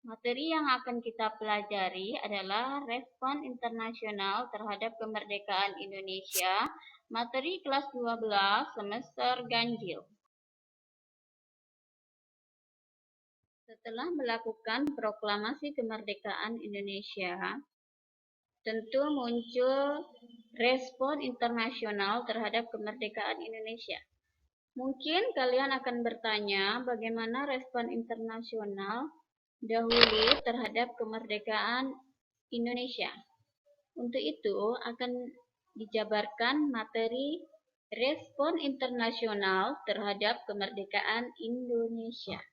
Materi yang akan kita pelajari adalah respon internasional terhadap kemerdekaan Indonesia, materi kelas 12 semester ganjil. Setelah melakukan proklamasi kemerdekaan Indonesia, tentu muncul respon internasional terhadap kemerdekaan Indonesia. Mungkin kalian akan bertanya, bagaimana respon internasional dahulu terhadap kemerdekaan Indonesia. Untuk itu akan dijabarkan materi respon internasional terhadap kemerdekaan Indonesia.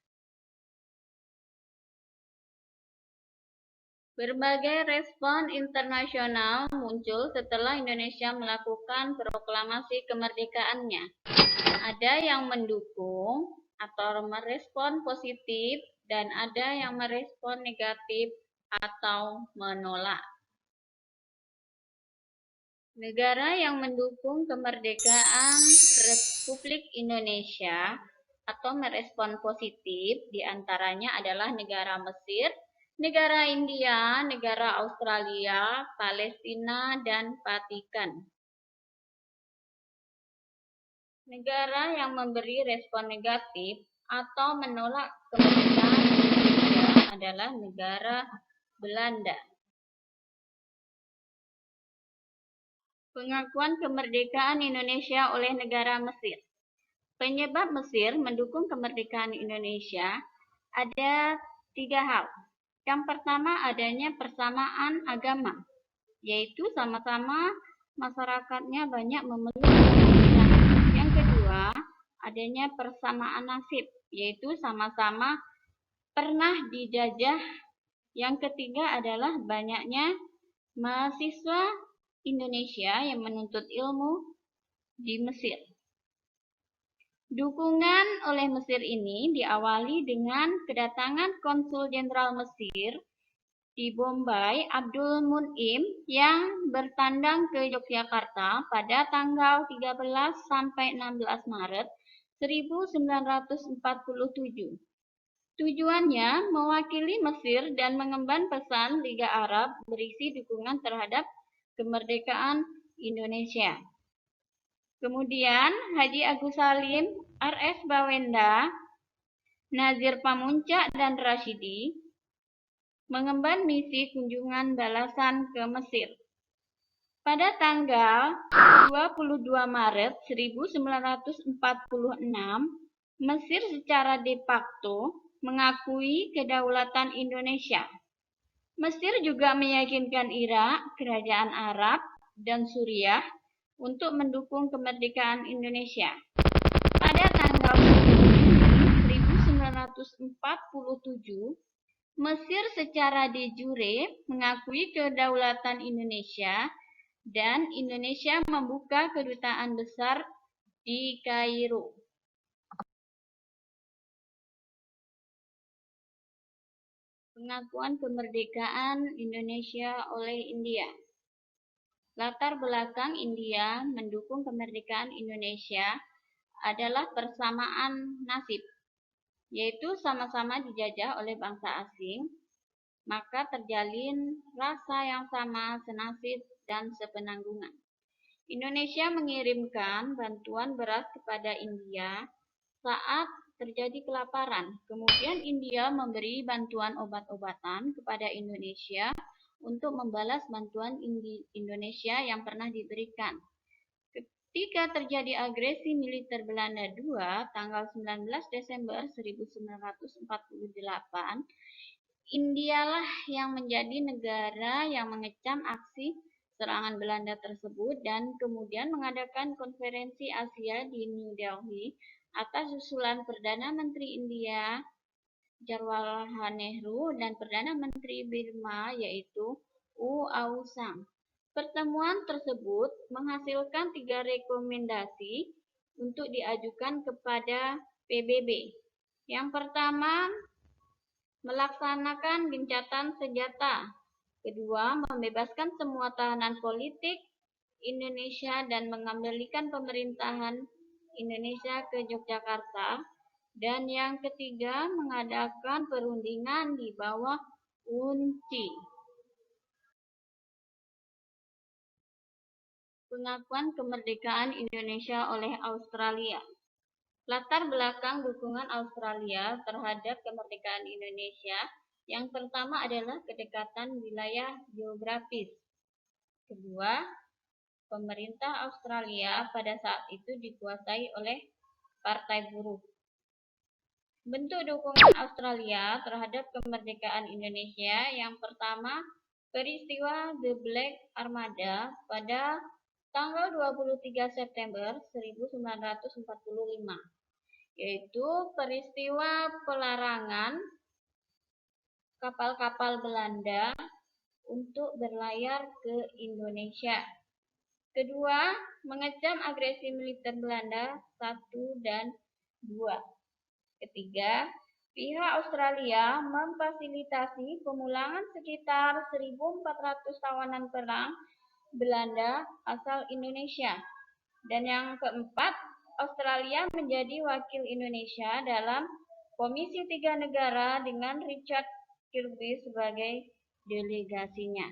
Berbagai respon internasional muncul setelah Indonesia melakukan proklamasi kemerdekaannya. Ada yang mendukung atau merespon positif dan ada yang merespon negatif atau menolak. Negara yang mendukung kemerdekaan Republik Indonesia atau merespon positif diantaranya adalah negara Mesir, negara India, negara Australia, Palestina, dan Vatikan. Negara yang memberi respon negatif atau menolak kemerdekaan Indonesia adalah negara Belanda. Pengakuan kemerdekaan Indonesia oleh negara Mesir. Penyebab Mesir mendukung kemerdekaan Indonesia ada 3 hal. Yang pertama adanya persamaan agama, yaitu sama-sama masyarakatnya banyak memeluk agama Islam. Yang kedua adanya persamaan nasib, yaitu sama-sama pernah dijajah. Yang ketiga adalah banyaknya mahasiswa Indonesia yang menuntut ilmu di Mesir. Dukungan oleh Mesir ini diawali dengan kedatangan Konsul Jenderal Mesir di Bombay, Abdul Mun'im, yang bertandang ke Yogyakarta pada tanggal 13 sampai 16 Maret 1947. Tujuannya mewakili Mesir dan mengemban pesan Liga Arab berisi dukungan terhadap kemerdekaan Indonesia. Kemudian Haji Agus Salim, R.S. Bawenda, Nazir Pamuntjak, dan Rasyidi mengemban misi kunjungan balasan ke Mesir. Pada tanggal 22 Maret 1946, Mesir secara de facto mengakui kedaulatan Indonesia. Mesir juga meyakinkan Irak, Kerajaan Arab, dan Suriah untuk mendukung kemerdekaan Indonesia. Pada tanggal 1947, Mesir secara de jure mengakui kedaulatan Indonesia dan Indonesia membuka kedutaan besar di Kairo. Pengakuan kemerdekaan Indonesia oleh India. Latar belakang India mendukung kemerdekaan Indonesia adalah persamaan nasib, yaitu sama-sama dijajah oleh bangsa asing, maka terjalin rasa yang sama, senasib, dan sepenanggungan. Indonesia mengirimkan bantuan beras kepada India saat terjadi kelaparan. Kemudian India memberi bantuan obat-obatan kepada Indonesia untuk membalas bantuan Indonesia yang pernah diberikan. Ketika terjadi agresi militer Belanda II, tanggal 19 Desember 1948, Indialah yang menjadi negara yang mengecam aksi serangan Belanda tersebut dan kemudian mengadakan konferensi Asia di New Delhi atas usulan Perdana Menteri India Jawaharlal Nehru dan Perdana Menteri Burma yaitu U Aung San. Pertemuan tersebut menghasilkan 3 rekomendasi untuk diajukan kepada PBB. Yang pertama, melaksanakan gencatan senjata. Kedua, membebaskan semua tahanan politik Indonesia dan mengembalikan pemerintahan Indonesia ke Yogyakarta. Dan yang ketiga, mengadakan perundingan di bawah UNCI. Pengakuan kemerdekaan Indonesia oleh Australia. Latar belakang dukungan Australia terhadap kemerdekaan Indonesia yang pertama adalah kedekatan wilayah geografis. Kedua, pemerintah Australia pada saat itu dikuasai oleh Partai Buruh. Bentuk dukungan Australia terhadap kemerdekaan Indonesia yang pertama, peristiwa The Black Armada pada tanggal 23 September 1945, yaitu peristiwa pelarangan kapal-kapal Belanda untuk berlayar ke Indonesia. Kedua, mengecam agresi militer Belanda 1 dan 2. Ketiga, pihak Australia memfasilitasi pemulangan sekitar 1.400 tawanan perang Belanda asal Indonesia. Dan yang keempat, Australia menjadi wakil Indonesia dalam Komisi 3 Negara dengan Richard Kirby sebagai delegasinya.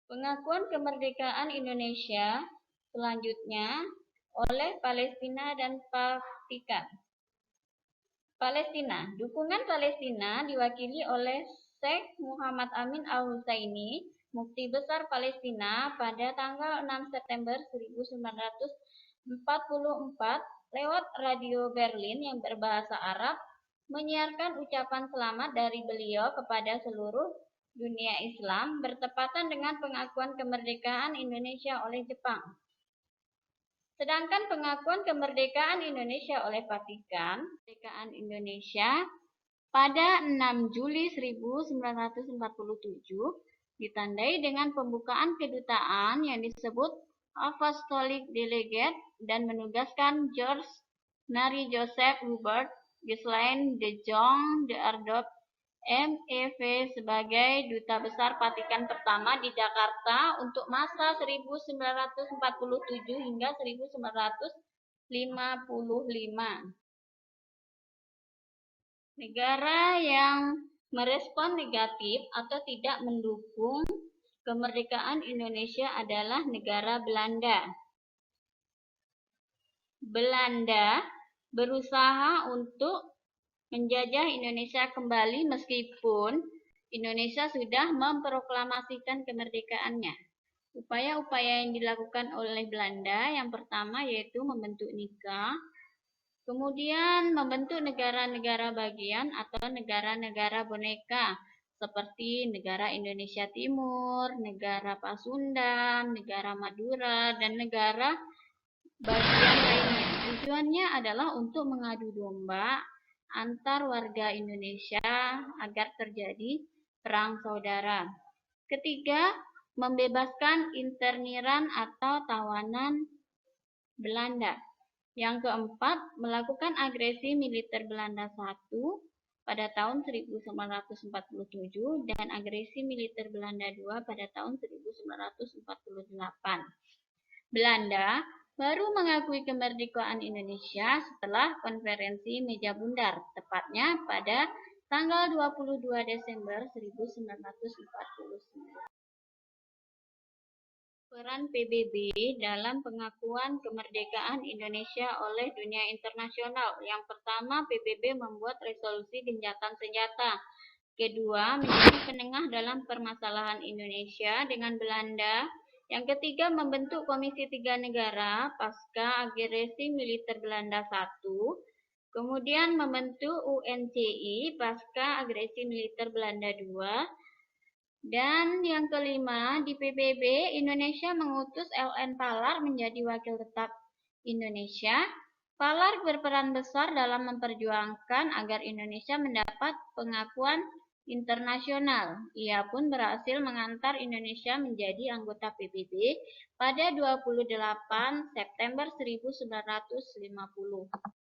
Pengakuan kemerdekaan Indonesia selanjutnya oleh Palestina dan Vatikan. Palestina. Dukungan Palestina diwakili oleh Sheikh Muhammad Amin Al-Husaini, Mufti Besar Palestina pada tanggal 6 September 1944 lewat Radio Berlin yang berbahasa Arab menyiarkan ucapan selamat dari beliau kepada seluruh dunia Islam bertepatan dengan pengakuan kemerdekaan Indonesia oleh Jepang. Sedangkan pengakuan kemerdekaan Indonesia oleh Vatikan, kemerdekaan Indonesia pada 6 Juli 1947 ditandai dengan pembukaan kedutaan yang disebut Apostolic Delegate dan menugaskan George Nari Joseph Hubert Ghislaine de Jong de Ardop MEV sebagai Duta Besar Vatikan pertama di Jakarta untuk masa 1947 hingga 1955. Negara yang merespon negatif atau tidak mendukung kemerdekaan Indonesia adalah negara Belanda. Belanda berusaha untuk menjajah Indonesia kembali meskipun Indonesia sudah memproklamasikan kemerdekaannya. Upaya-upaya yang dilakukan oleh Belanda yang pertama yaitu membentuk NIKA, kemudian membentuk negara-negara bagian atau negara-negara boneka seperti negara Indonesia Timur, negara Pasundan, negara Madura, dan negara bagian lainnya. Tujuannya adalah untuk mengadu domba antar warga Indonesia agar terjadi perang saudara. Ketiga, membebaskan interniran atau tawanan Belanda. Yang keempat, melakukan agresi militer Belanda 1 pada tahun 1947 dan agresi militer Belanda 2 pada tahun 1948. Belanda baru mengakui kemerdekaan Indonesia setelah konferensi Meja Bundar, tepatnya pada tanggal 22 Desember 1949. Peran PBB dalam pengakuan kemerdekaan Indonesia oleh dunia internasional. Yang pertama, PBB membuat resolusi gencatan senjata. Kedua, menjadi penengah dalam permasalahan Indonesia dengan Belanda. Yang ketiga, membentuk Komisi 3 Negara pasca agresi militer Belanda 1. Kemudian membentuk UNCI pasca agresi militer Belanda 2. Dan yang kelima, di PBB, Indonesia mengutus LN Palar menjadi wakil tetap Indonesia. Palar berperan besar dalam memperjuangkan agar Indonesia mendapat pengakuan internasional. Ia pun berhasil mengantar Indonesia menjadi anggota PBB pada 28 September 1950.